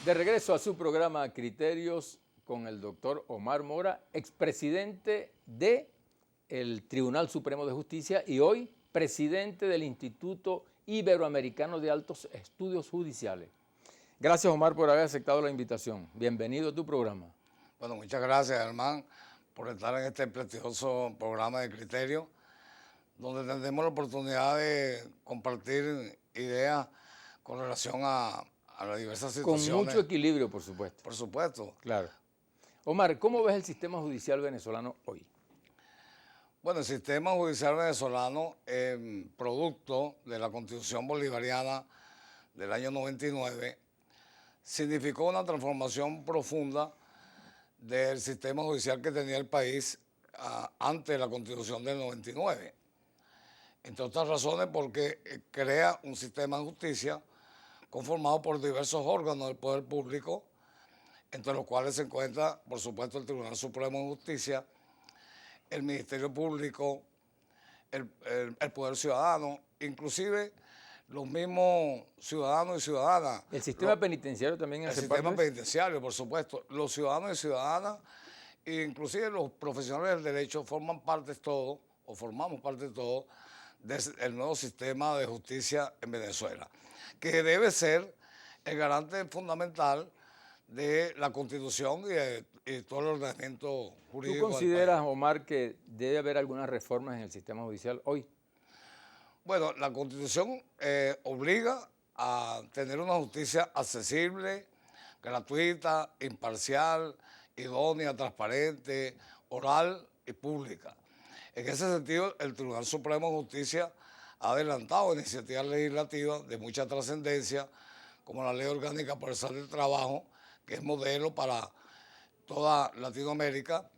De regreso a su programa Criterios con el doctor Omar Mora, expresidente del Tribunal Supremo de Justicia y hoy presidente del Instituto Iberoamericano de Altos Estudios Judiciales. Gracias, Omar, por haber aceptado la invitación. Bienvenido a tu programa. Bueno, muchas gracias, Germán, por estar en este prestigioso programa de Criterios, donde tendremos la oportunidad de compartir ideas con relación a las diversas situaciones. Con mucho equilibrio, por supuesto. Por supuesto. Claro. Omar, ¿cómo ves el sistema judicial venezolano hoy? Bueno, el sistema judicial venezolano, producto de la Constitución Bolivariana del año 99, significó una transformación profunda del sistema judicial que tenía el país antes de la Constitución del 99. Entre otras razones porque crea un sistema de justicia conformado por diversos órganos del poder público, entre los cuales se encuentra, por supuesto, el Tribunal Supremo de Justicia, el Ministerio Público, el Poder Ciudadano, inclusive los mismos ciudadanos y ciudadanas. El sistema penitenciario también hace parte. El sistema penitenciario, por supuesto. Los ciudadanos y ciudadanas, inclusive los profesionales del derecho, forman parte todos, o formamos parte de todo, del nuevo sistema de justicia en Venezuela, que debe ser el garante fundamental de la Constitución y todo el ordenamiento jurídico. ¿Tú consideras, Omar, que debe haber algunas reformas en el sistema judicial hoy? Bueno, la Constitución obliga a tener una justicia accesible, gratuita, imparcial, idónea, transparente, oral y pública. En ese sentido, el Tribunal Supremo de Justicia ha adelantado iniciativas legislativas de mucha trascendencia, como la Ley Orgánica Procesal del Trabajo, que es modelo para toda Latinoamérica.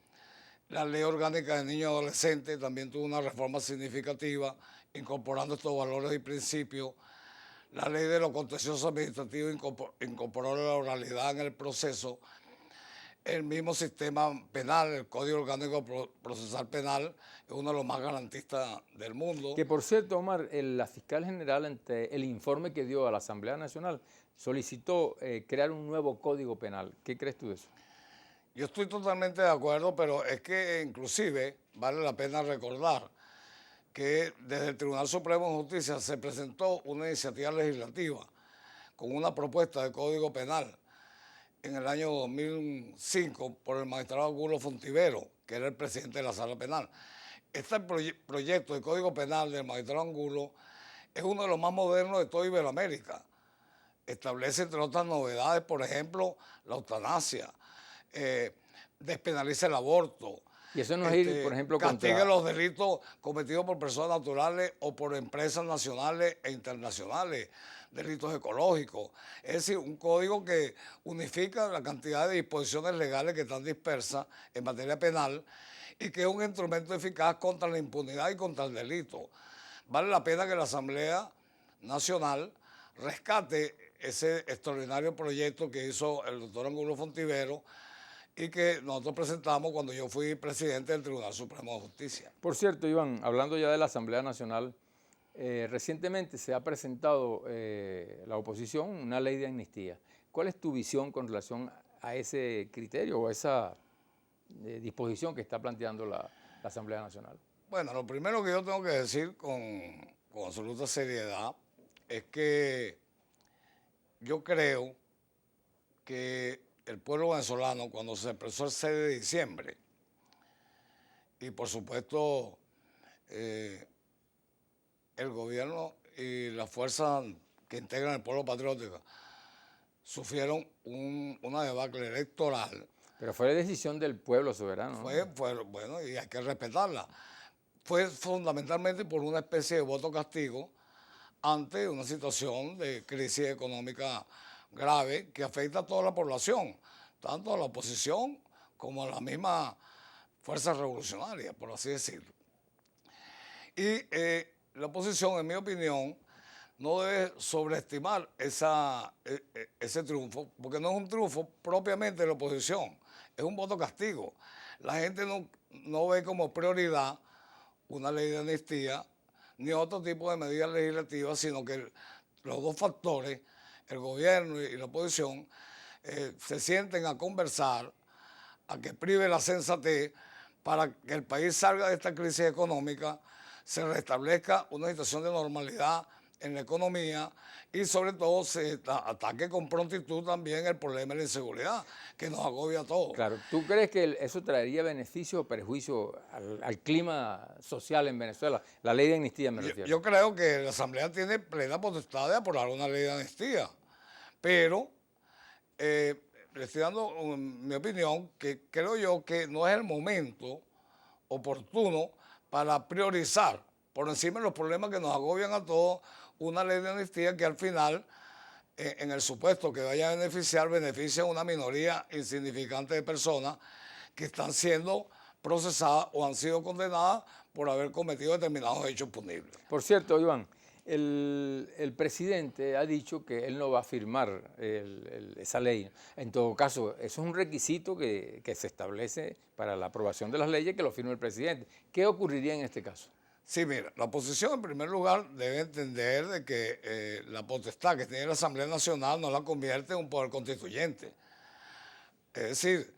La Ley Orgánica de Niños y Adolescentes también tuvo una reforma significativa, incorporando estos valores y principios. La Ley de los Contenciosos Administrativos incorporó la oralidad en el proceso. El mismo sistema penal, el Código Orgánico Procesal Penal, es uno de los más garantistas del mundo. Que por cierto, Omar, la fiscal general, ante el informe que dio a la Asamblea Nacional, solicitó crear un nuevo Código Penal. ¿Qué crees tú de eso? Yo estoy totalmente de acuerdo, pero es que inclusive vale la pena recordar que desde el Tribunal Supremo de Justicia se presentó una iniciativa legislativa con una propuesta de Código Penal en el año 2005 por el magistrado Angulo Fontivero, que era el presidente de la Sala Penal. Este proyecto de Código Penal del magistrado Angulo es uno de los más modernos de toda Iberoamérica. Establece, entre otras novedades, por ejemplo, la eutanasia, despenaliza el aborto. Y eso no es ir, por ejemplo, castiga los delitos cometidos por personas naturales o por empresas nacionales e internacionales, delitos ecológicos. Es decir, un código que unifica la cantidad de disposiciones legales que están dispersas en materia penal y que es un instrumento eficaz contra la impunidad y contra el delito. Vale la pena que la Asamblea Nacional rescate ese extraordinario proyecto que hizo el doctor Angulo Fontivero y que nosotros presentamos cuando yo fui presidente del Tribunal Supremo de Justicia. Por cierto, Iván, hablando ya de la Asamblea Nacional, recientemente se ha presentado la oposición una ley de amnistía. ¿Cuál es tu visión con relación a ese criterio o a esa disposición que está planteando la Asamblea Nacional? Bueno, lo primero que yo tengo que decir con absoluta seriedad es que yo creo que el pueblo venezolano, cuando se expresó el 6 de diciembre, y por supuesto el gobierno y las fuerzas que integran el pueblo patriótico sufrieron una debacle electoral. Pero fue decisión del pueblo soberano, ¿no? Fue, bueno, y hay que respetarla. Fue fundamentalmente por una especie de voto castigo ante una situación de crisis económica grave que afecta a toda la población, tanto a la oposición como a la misma fuerza revolucionaria, por así decirlo. Y la oposición, en mi opinión, no debe sobreestimar ese triunfo, porque no es un triunfo propiamente de la oposición, es un voto castigo. La gente no ve como prioridad una ley de amnistía ni otro tipo de medidas legislativas, sino que los dos factores, el gobierno y la oposición, se sienten a conversar, a que prive la sensatez para que el país salga de esta crisis económica, se restablezca una situación de normalidad en la economía y sobre todo se ataque con prontitud también el problema de la inseguridad que nos agobia a todos. Claro, ¿tú crees que eso traería beneficio o perjuicio al clima social en Venezuela? La ley de amnistía me refiero. Yo creo que la Asamblea tiene plena potestad de aprobar una ley de amnistía, pero le estoy dando mi opinión que creo yo que no es el momento oportuno para priorizar por encima de los problemas que nos agobian a todos una ley de amnistía que al final, en el supuesto que vaya a beneficia a una minoría insignificante de personas que están siendo procesadas o han sido condenadas por haber cometido determinados hechos punibles. Por cierto, Iván, el presidente ha dicho que él no va a firmar esa ley. En todo caso, eso es un requisito que se establece para la aprobación de las leyes, que lo firme el presidente. ¿Qué ocurriría en este caso? Sí, mira, la oposición en primer lugar debe entender de que la potestad que tiene la Asamblea Nacional no la convierte en un poder constituyente. Es decir,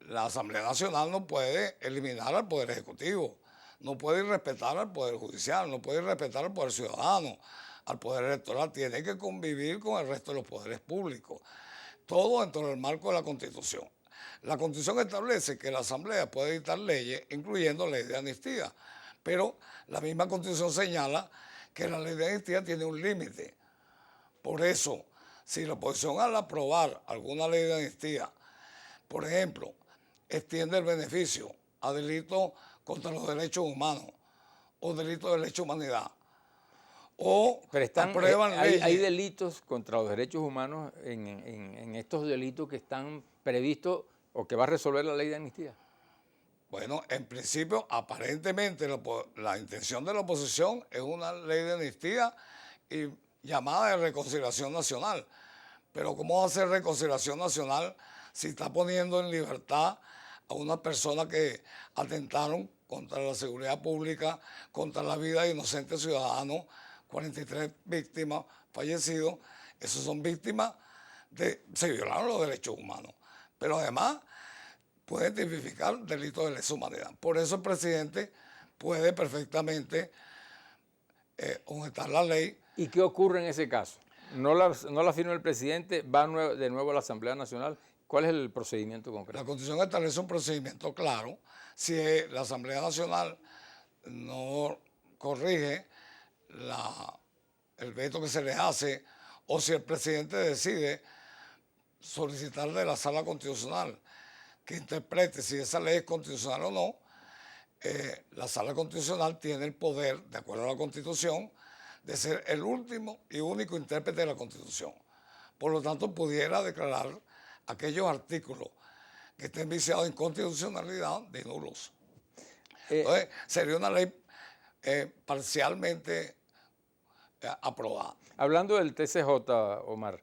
la Asamblea Nacional no puede eliminar al Poder Ejecutivo, no puede irrespetar al Poder Judicial, no puede irrespetar al Poder Ciudadano, al Poder Electoral, tiene que convivir con el resto de los poderes públicos, todo dentro del marco de la Constitución. La Constitución establece que la Asamblea puede dictar leyes, incluyendo leyes de amnistía, pero la misma Constitución señala que la ley de amnistía tiene un límite. Por eso, si la oposición al aprobar alguna ley de amnistía, por ejemplo, extiende el beneficio a delitos contra los derechos humanos o delitos de lesa humanidad, o aprueban leyes. Hay delitos contra los derechos humanos en estos delitos que están previstos o que va a resolver la ley de amnistía. Bueno, en principio, aparentemente la intención de la oposición es una ley de amnistía y llamada de reconciliación nacional. Pero ¿cómo va a ser reconciliación nacional si está poniendo en libertad a unas personas que atentaron contra la seguridad pública, contra la vida de inocentes ciudadanos, 43 víctimas fallecidos? Esas son víctimas se violaron los derechos humanos. Pero además puede tipificar delitos de lesa humanidad. Por eso el presidente puede perfectamente objetar la ley. ¿Y qué ocurre en ese caso? No la firma el presidente, va de nuevo a la Asamblea Nacional. ¿Cuál es el procedimiento concreto? La Constitución establece un procedimiento claro. Si la Asamblea Nacional no corrige el veto que se le hace, o si el presidente decide solicitar de la Sala Constitucional que interprete si esa ley es constitucional o no, la Sala Constitucional tiene el poder, de acuerdo a la Constitución, de ser el último y único intérprete de la Constitución. Por lo tanto, pudiera declarar aquellos artículos que estén viciados en constitucionalidad de nulos. Entonces, sería una ley parcialmente aprobada. Hablando del TCJ, Omar,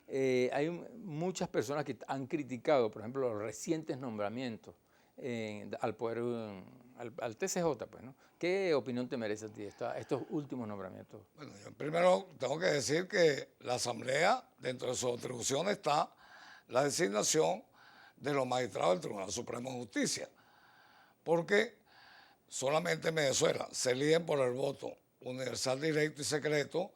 hay muchas personas que han criticado, por ejemplo, los recientes nombramientos al poder, al TCJ, pues, ¿no? ¿Qué opinión te merece a ti estos últimos nombramientos? Bueno, yo primero tengo que decir que la Asamblea, dentro de sus atribuciones está la designación de los magistrados del Tribunal Supremo de Justicia, porque solamente en Venezuela se eligen por el voto universal, directo y secreto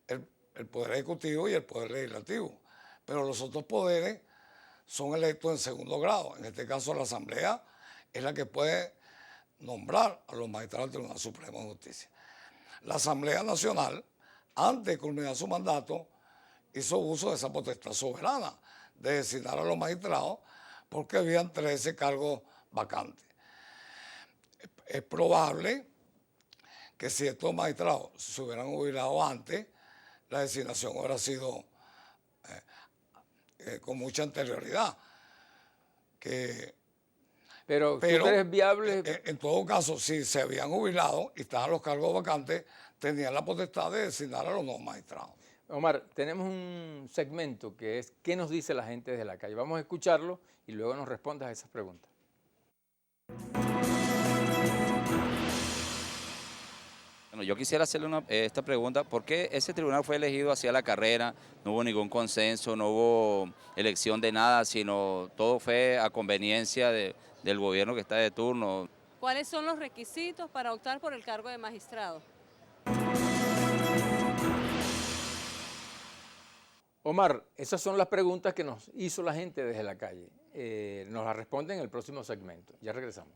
el Poder Ejecutivo y el Poder Legislativo, pero los otros poderes son electos en segundo grado. En este caso, la Asamblea es la que puede nombrar a los magistrados del Tribunal Supremo de Justicia. La Asamblea Nacional, antes de culminar su mandato, hizo uso de esa potestad soberana de designar a los magistrados porque habían 13 cargos vacantes. Es probable que si estos magistrados se hubieran jubilado antes, la designación hubiera sido con mucha anterioridad. Pero ¿tú eres viable? En todo caso, si se habían jubilado y estaban los cargos vacantes, tenían la potestad de designar a los nuevos magistrados. Omar, tenemos un segmento que es ¿qué nos dice la gente desde la calle? Vamos a escucharlo y luego nos respondas a esas preguntas. Bueno, yo quisiera hacerle esta pregunta, ¿por qué ese tribunal fue elegido hacia la carrera? No hubo ningún consenso, no hubo elección de nada, sino todo fue a conveniencia del gobierno que está de turno. ¿Cuáles son los requisitos para optar por el cargo de magistrado? Omar, esas son las preguntas que nos hizo la gente desde la calle. Nos las responden en el próximo segmento. Ya regresamos.